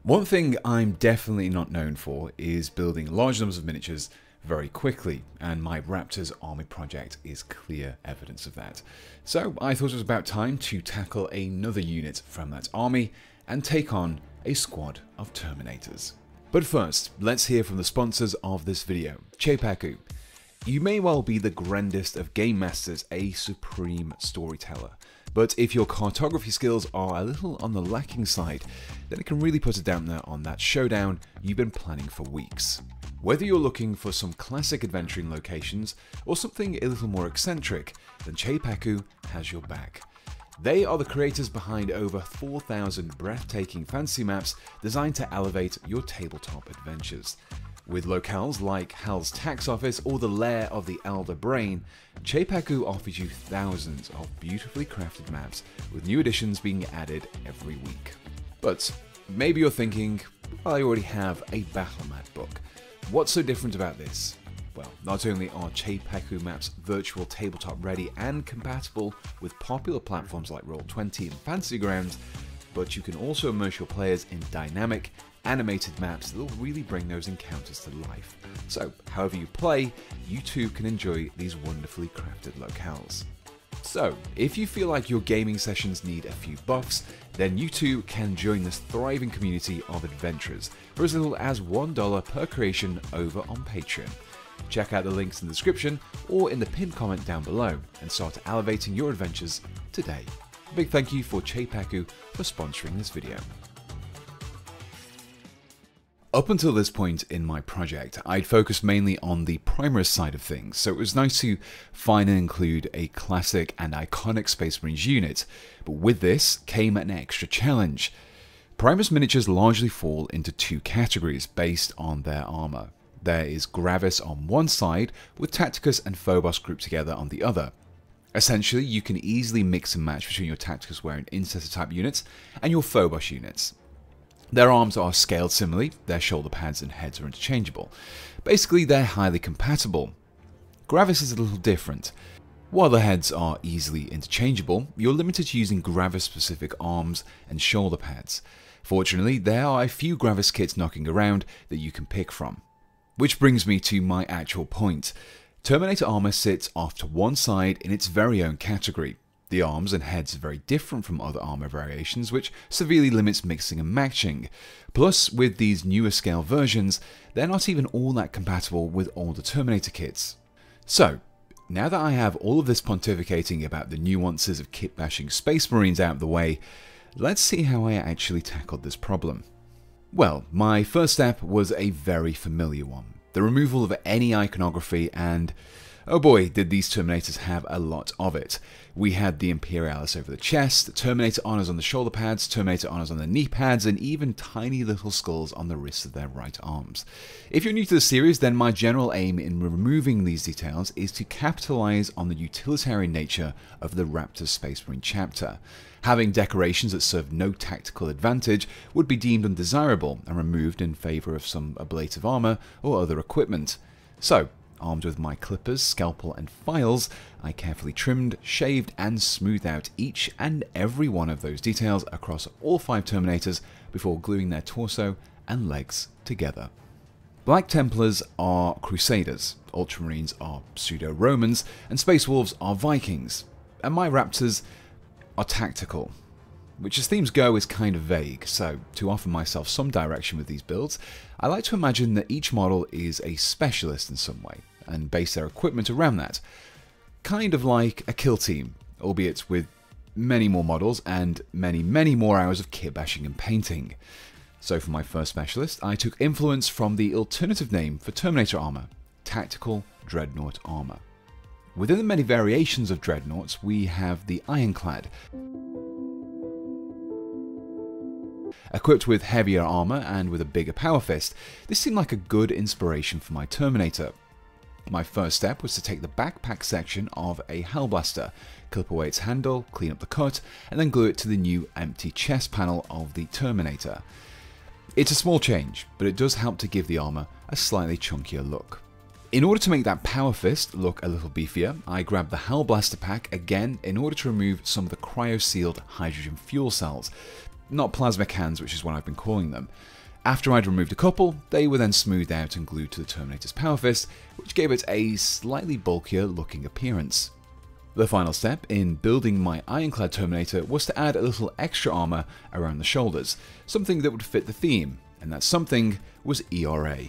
One thing I'm definitely not known for is building large numbers of miniatures very quickly, and my Raptors army project is clear evidence of that. So I thought it was about time to tackle another unit from that army and take on a squad of Terminators. But first, let's hear from the sponsors of this video, Cheipaku. You may well be the grandest of game masters, a supreme storyteller. But if your cartography skills are a little on the lacking side, then it can really put a dampener on that showdown you've been planning for weeks. Whether you're looking for some classic adventuring locations or something a little more eccentric, then Cheipaku has your back. They are the creators behind over 4,000 breathtaking fantasy maps designed to elevate your tabletop adventures. With locales like Hal's Tax Office or the Lair of the Elder Brain, Cheipaku offers you thousands of beautifully crafted maps, with new additions being added every week. But maybe you're thinking, well, I already have a battle map book. What's so different about this? Well, not only are Cheipaku maps virtual tabletop ready and compatible with popular platforms like Roll20 and Fantasy Grounds, but you can also immerse your players in dynamic, animated maps that will really bring those encounters to life. So, however you play, you too can enjoy these wonderfully crafted locales. So, if you feel like your gaming sessions need a few buffs, then you too can join this thriving community of adventurers for as little as $1 per creation over on Patreon. Check out the links in the description or in the pinned comment down below and start elevating your adventures today. A big thank you for Cheipaku for sponsoring this video. Up until this point in my project, I'd focused mainly on the Primaris side of things, so it was nice to finally include a classic and iconic Space Marines unit, but with this came an extra challenge. Primaris miniatures largely fall into two categories based on their armor. There is Gravis on one side, with Tacticus and Phobos grouped together on the other. Essentially, you can easily mix and match between your Tacticus wearing Intercessor type units and your Phobos units. Their arms are scaled similarly, their shoulder pads and heads are interchangeable. Basically, they're highly compatible. Gravis is a little different. While the heads are easily interchangeable, you're limited to using Gravis-specific arms and shoulder pads. Fortunately, there are a few Gravis kits knocking around that you can pick from. Which brings me to my actual point. Terminator armor sits off to one side in its very own category. The arms and heads are very different from other armor variations, which severely limits mixing and matching. Plus, with these newer scale versions, they're not even all that compatible with older Terminator kits. So, now that I have all of this pontificating about the nuances of kitbashing Space Marines out of the way, let's see how I actually tackled this problem. Well, my first step was a very familiar one. The removal of any iconography, and oh boy, did these Terminators have a lot of it. We had the Imperialis over the chest, Terminator honors on the shoulder pads, Terminator honors on the knee pads, and even tiny little skulls on the wrists of their right arms. If you're new to the series, then my general aim in removing these details is to capitalize on the utilitarian nature of the Raptors Space Marine chapter. Having decorations that serve no tactical advantage would be deemed undesirable and removed in favor of some ablative armor or other equipment. So, armed with my clippers, scalpel and files, I carefully trimmed, shaved and smoothed out each and every one of those details across all 5 Terminators before gluing their torso and legs together. Black Templars are Crusaders, Ultramarines are Pseudo-Romans, and Space Wolves are Vikings, and my Raptors are tactical. Which as themes go is kind of vague, so to offer myself some direction with these builds, I like to imagine that each model is a specialist in some way, and base their equipment around that. Kind of like a kill team, albeit with many more models and many more hours of kitbashing and painting. So for my first specialist, I took influence from the alternative name for Terminator armor, Tactical Dreadnought Armor. Within the many variations of Dreadnoughts, we have the Ironclad. Equipped with heavier armor and with a bigger power fist, this seemed like a good inspiration for my Terminator. My first step was to take the backpack section of a Hellblaster, clip away its handle, clean up the cut, and then glue it to the new empty chest panel of the Terminator. It's a small change, but it does help to give the armor a slightly chunkier look. In order to make that power fist look a little beefier, I grabbed the Hellblaster pack again in order to remove some of the cryo-sealed hydrogen fuel cells. not plasma cans, which is what I've been calling them. After I'd removed a couple, they were then smoothed out and glued to the Terminator's power fist, which gave it a slightly bulkier looking appearance. The final step in building my Ironclad Terminator was to add a little extra armor around the shoulders, something that would fit the theme, and that something was ERA.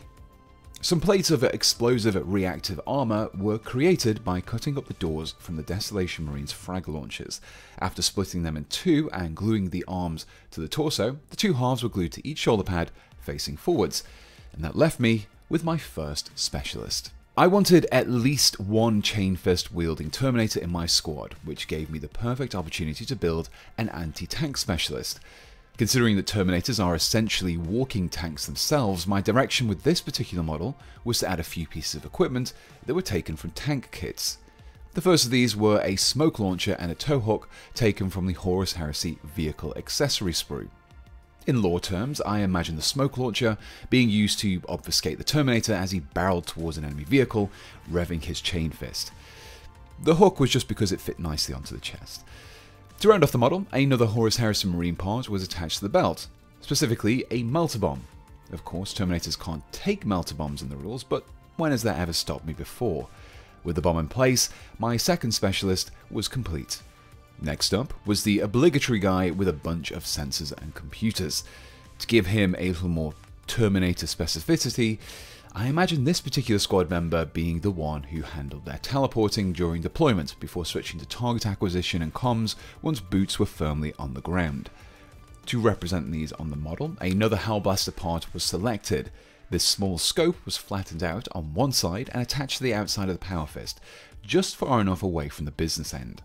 Some plates of explosive reactive armor were created by cutting up the doors from the Desolation Marines frag launchers. After splitting them in two and gluing the arms to the torso, the two halves were glued to each shoulder pad facing forwards, and that left me with my first specialist. I wanted at least one chain fist wielding Terminator in my squad, which gave me the perfect opportunity to build an anti-tank specialist. Considering that Terminators are essentially walking tanks themselves, my direction with this particular model was to add a few pieces of equipment that were taken from tank kits. The first of these were a smoke launcher and a tow hook taken from the Horus Heresy vehicle accessory sprue. In lore terms, I imagine the smoke launcher being used to obfuscate the Terminator as he barreled towards an enemy vehicle, revving his chain fist. The hook was just because it fit nicely onto the chest. To round off the model, another Horus Heresy Marine part was attached to the belt, specifically a melter bomb. Of course, Terminators can't take melter bombs in the rules, but when has that ever stopped me before? With the bomb in place, my second specialist was complete. Next up was the obligatory guy with a bunch of sensors and computers. To give him a little more Terminator specificity, I imagine this particular squad member being the one who handled their teleporting during deployment before switching to target acquisition and comms once boots were firmly on the ground. To represent these on the model, another Hellblaster part was selected. This small scope was flattened out on one side and attached to the outside of the power fist, just far enough away from the business end.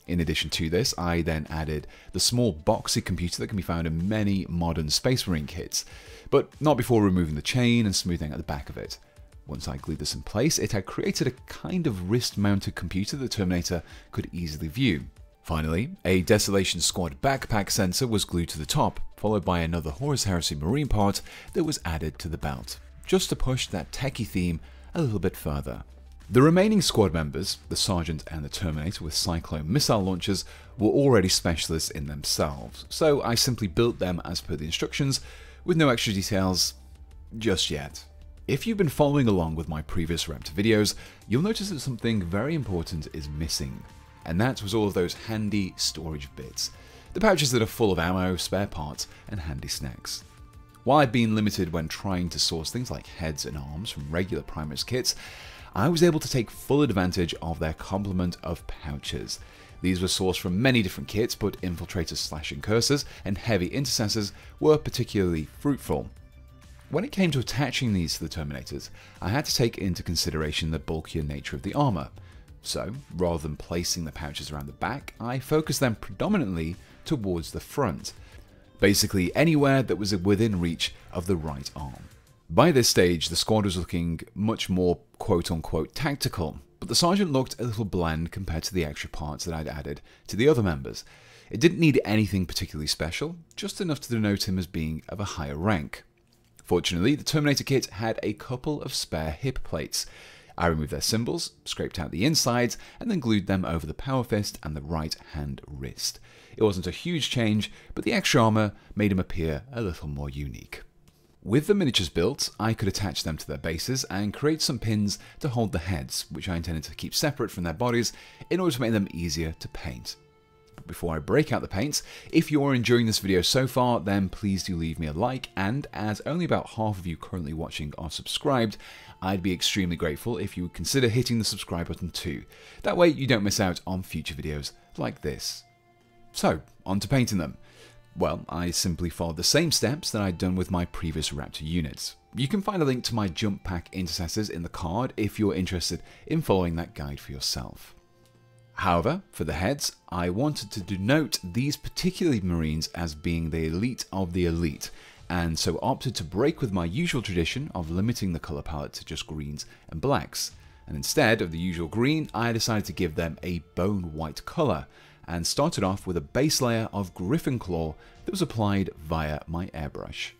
In addition to this, I then added the small boxy computer that can be found in many modern Space Marine kits, but not before removing the chain and smoothing out the back of it. Once I glued this in place, it had created a kind of wrist-mounted computer the Terminator could easily view. Finally, a Desolation Squad backpack sensor was glued to the top, followed by another Horus Heresy Marine part that was added to the belt, just to push that techie theme a little bit further. The remaining squad members, the Sergeant and the Terminator with Cyclone missile launchers, were already specialists in themselves, so I simply built them as per the instructions, with no extra details just yet. If you've been following along with my previous Raptor videos, you'll notice that something very important is missing, and that was all of those handy storage bits, the pouches that are full of ammo, spare parts, and handy snacks. While I've been limited when trying to source things like heads and arms from regular Primaris kits, I was able to take full advantage of their complement of pouches. These were sourced from many different kits, but Infiltrators, Slashing Cursors, and Heavy Intercessors were particularly fruitful. When it came to attaching these to the Terminators, I had to take into consideration the bulkier nature of the armor. So, rather than placing the pouches around the back, I focused them predominantly towards the front. Basically anywhere that was within reach of the right arm. By this stage, the squad was looking much more quote-unquote tactical, but the Sergeant looked a little bland compared to the extra parts that I'd added to the other members. It didn't need anything particularly special, just enough to denote him as being of a higher rank. Fortunately, the Terminator kit had a couple of spare hip plates. I removed their symbols, scraped out the insides, and then glued them over the power fist and the right hand wrist. It wasn't a huge change, but the extra armor made him appear a little more unique. With the miniatures built, I could attach them to their bases and create some pins to hold the heads, which I intended to keep separate from their bodies in order to make them easier to paint. But before I break out the paints, if you're enjoying this video so far, then please do leave me a like, and as only about half of you currently watching are subscribed, I'd be extremely grateful if you would consider hitting the subscribe button too. That way you don't miss out on future videos like this. So, on to painting them. Well, I simply followed the same steps that I'd done with my previous Raptor units. You can find a link to my jump pack intercessors in the card if you're interested in following that guide for yourself. However, for the heads, I wanted to denote these particular Marines as being the elite of the elite, and so opted to break with my usual tradition of limiting the colour palette to just greens and blacks. And instead of the usual green, I decided to give them a bone white colour, and started off with a base layer of Griffon Claw that was applied via my airbrush.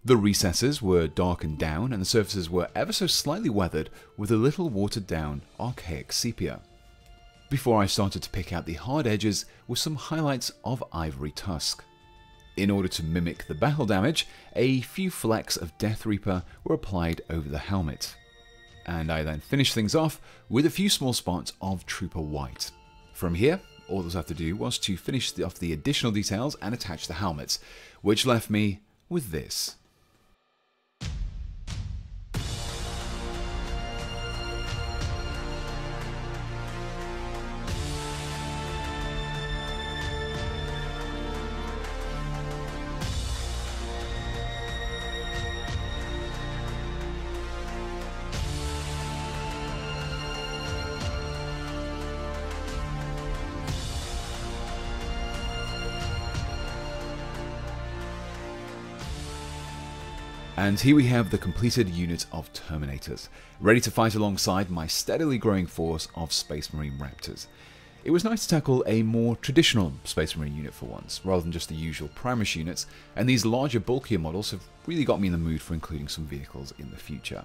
The recesses were darkened down and the surfaces were ever so slightly weathered with a little watered down Archaic Sepia. Before I started to pick out the hard edges were some highlights of Ivory Tusk. In order to mimic the battle damage, a few flecks of Death Reaper were applied over the helmet. And I then finished things off with a few small spots of Trooper White. From here, all that was left to do was to finish off the additional details and attach the helmets, which left me with this. And here we have the completed unit of Terminators, ready to fight alongside my steadily growing force of Space Marine Raptors. It was nice to tackle a more traditional Space Marine unit for once, rather than just the usual Primus units, and these larger, bulkier models have really got me in the mood for including some vehicles in the future.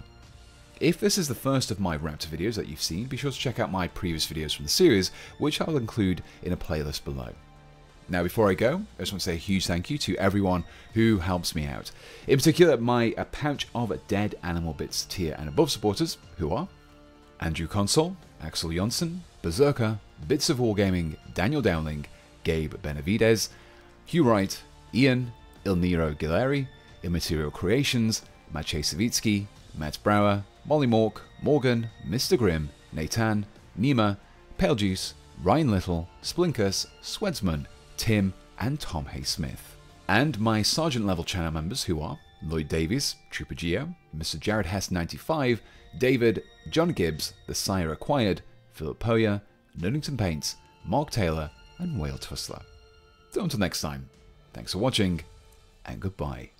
If this is the first of my Raptor videos that you've seen, be sure to check out my previous videos from the series, which I'll include in a playlist below. Now, before I go, I just want to say a huge thank you to everyone who helps me out. In particular, my A Pouch of Dead Animal Bits tier and above supporters, who are Andrew Console, Axel Jonsson, Berserker, Bits of Wargaming, Daniel Dowling, Gabe Benavides, Hugh Wright, Ian, Ilniro Gileri, Immaterial Creations, Maciej Savitsky, Matt Brower, Molly Mork, Morgan, Mr. Grimm, Nathan, Nima, Pale Juice, Ryan Little, Splinkus, Swedsman, Tim, and Tom Hay-Smith. And my Sergeant level channel members, who are Lloyd Davies, Trooper Geo, Mr. Jared Hess 95, David, John Gibbs, The Sire Acquired, Philip Poyer, Nunnington Paints, Mark Taylor, and Whale Tussler. So until next time, thanks for watching, and goodbye.